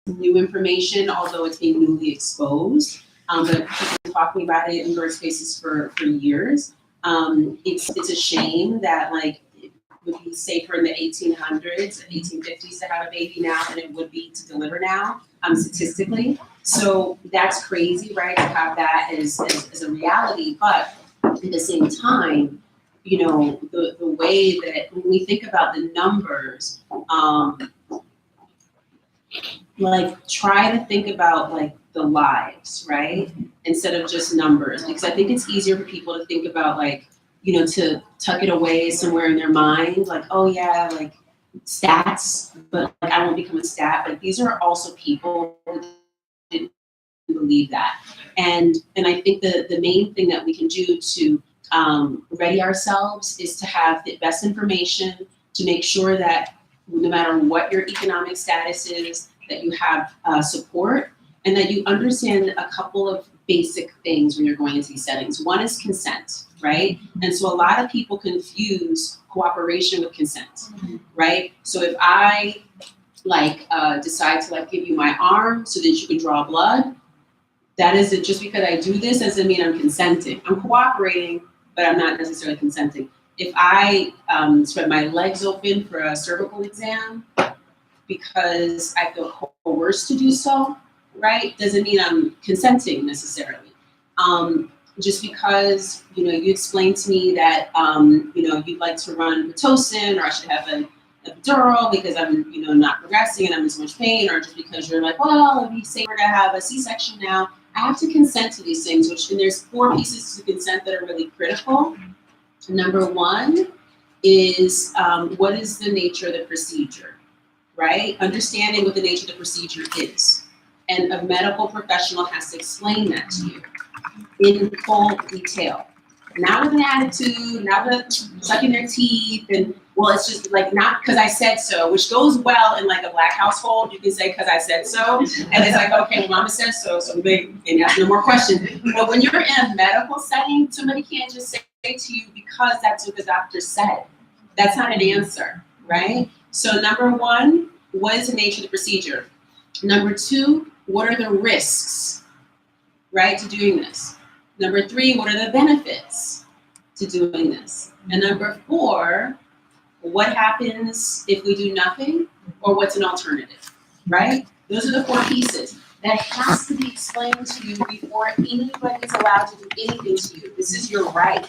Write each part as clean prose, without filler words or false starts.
new information, although it's being newly exposed. But people been talking about it in birth spaces for years. It's a shame that like it would be safer in the 1800s, 1850s to have a baby now than it would be to deliver now, statistically. So that's crazy, right? To have that as a reality, but at the same time, you know, the way that when we think about the numbers, like try to think about like the lives, right? Instead of just numbers, because I think it's easier for people to think about like, you know, to tuck it away somewhere in their mind, like, oh yeah, like stats, but like I won't become a stat. But these are also people who didn't believe that. And I think the main thing that we can do to ready ourselves is to have the best information to make sure that no matter what your economic status is, that you have support and that you understand a couple of basic things when you're going into these settings. One is consent, right? And so a lot of people confuse cooperation with consent, right? So if I like decide to like give you my arm so that you can draw blood, that isn't just because I do this doesn't mean I'm consenting. I'm cooperating, but I'm not necessarily consenting. If I spread my legs open for a cervical exam because I feel coerced to do so, right, doesn't mean I'm consenting necessarily. Just because, you know, you explained to me that, you know, you'd like to run Pitocin, or I should have an epidural because I'm, you know, not progressing and I'm in so much pain, or just because you're like, well, it'd be safer to have a C-section now. I have to consent to these things, and there's 4 pieces to consent that are really critical. Number 1 is what is the nature of the procedure, right? Understanding what the nature of the procedure is. And a medical professional has to explain that to you in full detail. Not with an attitude, not with sucking their teeth, and well, it's just like not because I said so, which goes well in like a Black household. You can say because I said so, and it's like, okay, well, Mama said so, so maybe ask no more questions. But when you're in a medical setting, somebody can't just say to you because that's what the doctor said. That's not an answer, right? So number 1, what is the nature of the procedure? Number 2, what are the risks, right, to doing this? Number 3, what are the benefits to doing this? And number 4, what happens if we do nothing, or what's an alternative, right? Those are the 4 pieces. That has to be explained to you before anybody is allowed to do anything to you. This is your right.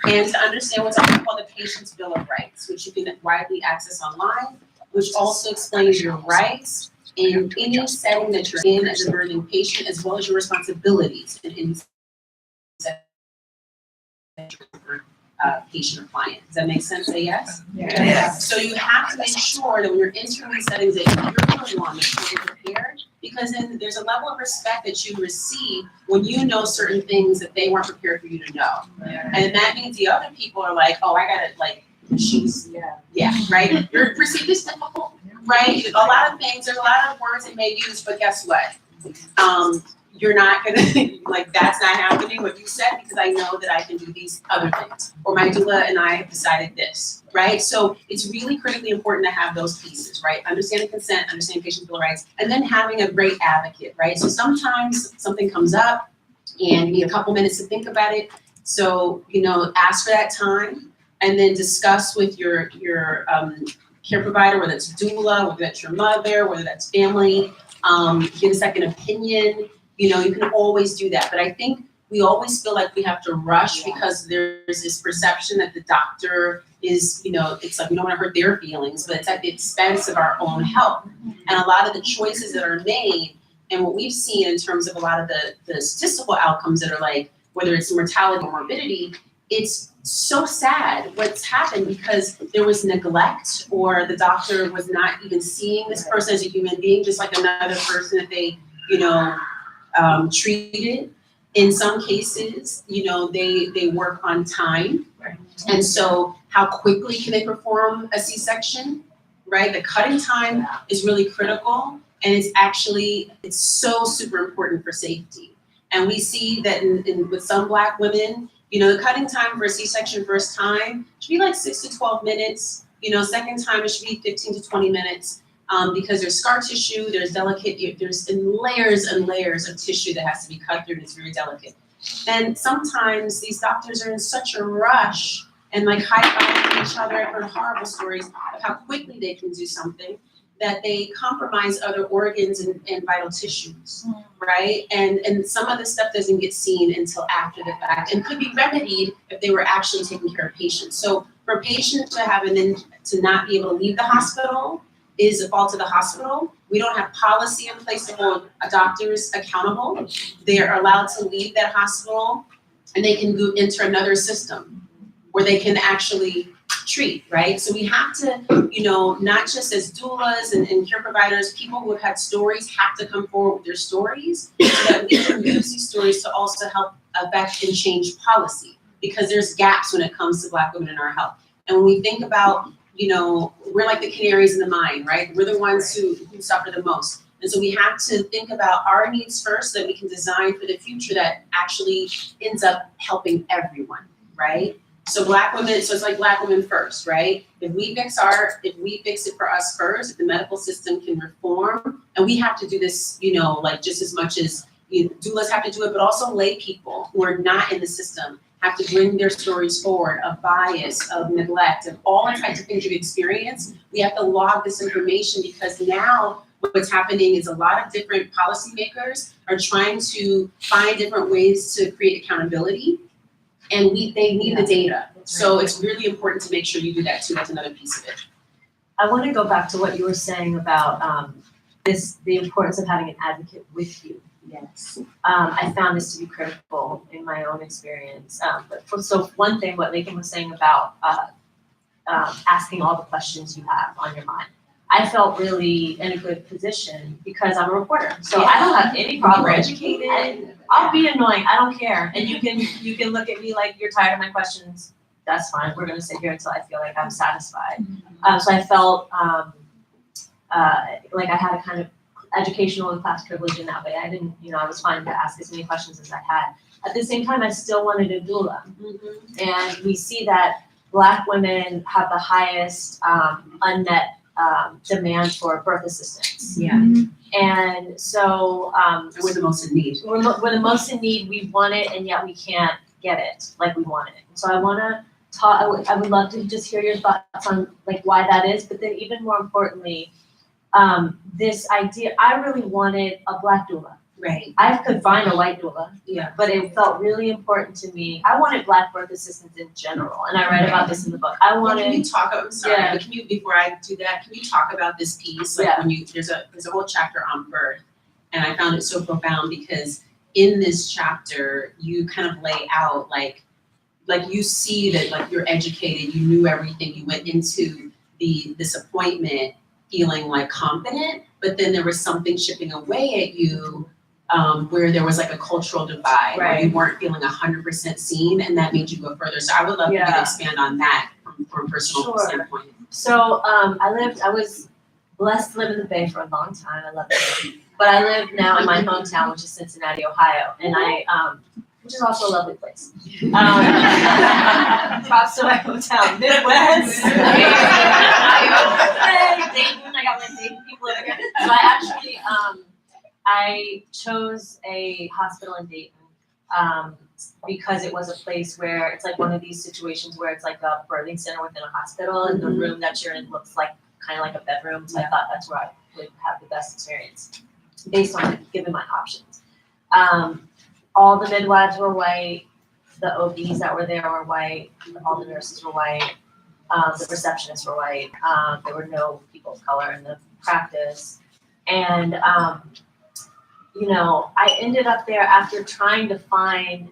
And to understand what's often called the Patient's Bill of Rights, which you can widely access online, which also explains your rights in any setting that you're in as a birthing patient, as well as your responsibilities in any setting patient or client. Does that make sense? Say yes? Yes. So you have to make sure that when you're entering these settings that you're really one that's fully prepared, because then there's a level of respect that you receive when you know certain things that they weren't prepared for you to know. And that means the other people are like, oh, I gotta like, right? You're perceived as difficult, right? A lot of things, there's a lot of words they may use, but guess what? You're not gonna, like, that's not happening what you said because I know that I can do these other things. Or my doula and I have decided this, right? So it's really critically important to have those pieces, right? Understanding consent, understanding patient bill of rights, and then having a great advocate, right? So sometimes something comes up and you need a couple minutes to think about it. So, you know, ask for that time and then discuss with your care provider, whether it's doula, whether that's your mother, whether that's family, get a second opinion. You know, you can always do that. But I think we always feel like we have to rush because there's this perception that the doctor is, you know, it's like we don't want to hurt their feelings, but it's at the expense of our own health. And a lot of the choices that are made and what we've seen in terms of a lot of the statistical outcomes that are like, whether it's mortality or morbidity, it's so sad what's happened because there was neglect or the doctor was not even seeing this person as a human being, just like another person that they, you know, treated. In some cases, you know, they work on time. And so how quickly can they perform a C-section, right? The cutting time is really critical. And it's so super important for safety. And we see that with some Black women, you know, the cutting time for a C-section first time should be like 6 to 12 minutes. You know, second time it should be 15 to 20 minutes. because there's scar tissue, there's delicate, there's layers and layers of tissue that has to be cut through, and it's very delicate. And sometimes these doctors are in such a rush and like high-fiving each other. I've heard horrible stories of how quickly they can do something that they compromise other organs and vital tissues, right? And some of the stuff doesn't get seen until after the fact and could be remedied if they were actually taking care of patients. So for a patient to not be able to leave the hospital is a fault of the hospital. We don't have policy in place to hold doctors accountable. They are allowed to leave that hospital and they can enter another system where they can actually treat, right? So we have to, not just as doulas and care providers, people who have had stories have to come forward with their stories so that we can use these stories to also help affect and change policy, because there's gaps when it comes to Black women in our health. And when we think about, we're like the canaries in the mine, right? We're the ones who suffer the most. And so we have to think about our needs first so that we can design for the future that actually ends up helping everyone, right? So Black women, so it's like Black women first, right? If we fix it for us first, if the medical system can reform, and we have to do this, just as much as doulas have to do it, but also lay people who are not in the system have to bring their stories forward of bias, of neglect, of all types of things you've experienced. We have to log this information, because now what's happening is a lot of different policymakers are trying to find different ways to create accountability, and they need the data. So it's really important to make sure you do that too. That's another piece of it. I want to go back to what you were saying about the importance of having an advocate with you. Yes. I found this to be critical in my own experience. So one thing, what Latham was saying about asking all the questions you have on your mind, I felt really in a good position because I'm a reporter. So I don't have any problem. You're educated. I'll be annoying. I don't care. And you can look at me like you're tired of my questions. That's fine. We're going to sit here until I feel like I'm satisfied. So I felt like I had a kind of educational and class privilege in that way. I didn't, I was fine to ask as many questions as I had. At the same time, I still wanted a doula. And we see that Black women have the highest unmet demand for birth assistance. Yeah. And so we're the most in need. We're the most in need. We want it, and yet we can't get it like we want it. So I want to talk. I would love to just hear your thoughts on like why that is. But then even more importantly, this idea. I really wanted a Black doula. Right. I could find a white doula. Yeah. But it felt really important to me. I wanted Black birth assistance in general, and I write about this in the book. I wanted. Can you talk? I'm sorry, but can you, before I do that, can you talk about this piece? Like when there's a whole chapter on birth, and I found it so profound because in this chapter you kind of lay out like you see that like you're educated, you knew everything, you went into this appointment feeling like confident, but then there was something chipping away at you. Where there was like a cultural divide, where you weren't feeling 100% seen, and that made you go further. So I would love you to expand on that from a personal standpoint. So I was blessed to live in the Bay for a long time. I love it. But I live now in my hometown, which is Cincinnati, Ohio, and which is also a lovely place. Props to my hometown, Midwest. Dayton, I got my Dayton people over here. So I actually, I chose a hospital in Dayton because it was a place where it's like one of these situations where it's like a birthing center within a hospital, and the room that you're in looks like kind of like a bedroom. So I thought that's where I would have the best experience based on given my options. All the midwives were white, the OBs that were there were white, all the nurses were white, the receptionists were white. There were no people of color in the practice, and I ended up there after trying to find,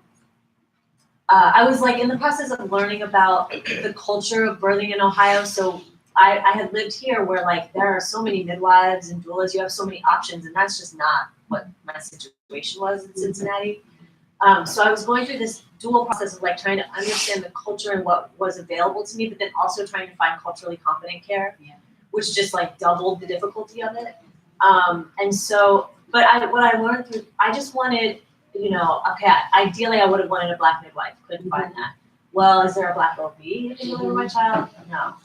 I was like in the process of learning about the culture of birthing in Ohio. So I had lived here where like there are so many midwives and doulas, you have so many options, and that's just not what my situation was in Cincinnati. So I was going through this dual process of like trying to understand the culture and what was available to me, but then also trying to find culturally competent care, which just like doubled the difficulty of it. And so, but what I learned through, I just wanted, ideally I would have wanted a Black midwife, couldn't find that. Well, is there a Black OB who can deliver my child? No.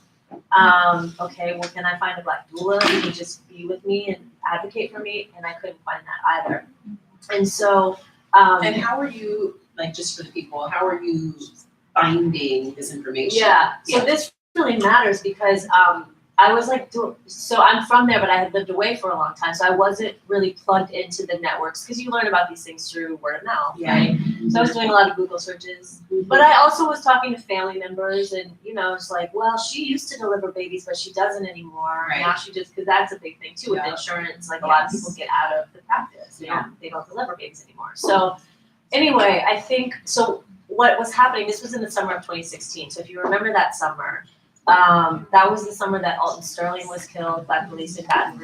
Okay, well, can I find a Black doula who can just be with me and advocate for me? And I couldn't find that either. And so, And how are you, like, just for the people, how are you finding this information? yeah, so this really matters because I was like, so I'm from there, but I had lived away for a long time, so I wasn't really plugged into the networks because you learn about these things through word of mouth, right? So I was doing a lot of Google searches, but I also was talking to family members, and it's like, well, she used to deliver babies, but she doesn't anymore. Right. Now she just, because that's a big thing too with insurance. Like a lot of people get out of the practice. They don't deliver babies anymore. So anyway, I think so. What was happening? This was in the summer of 2016. So if you remember that summer. That was the summer that Alton Sterling was killed by police in Baton Rouge.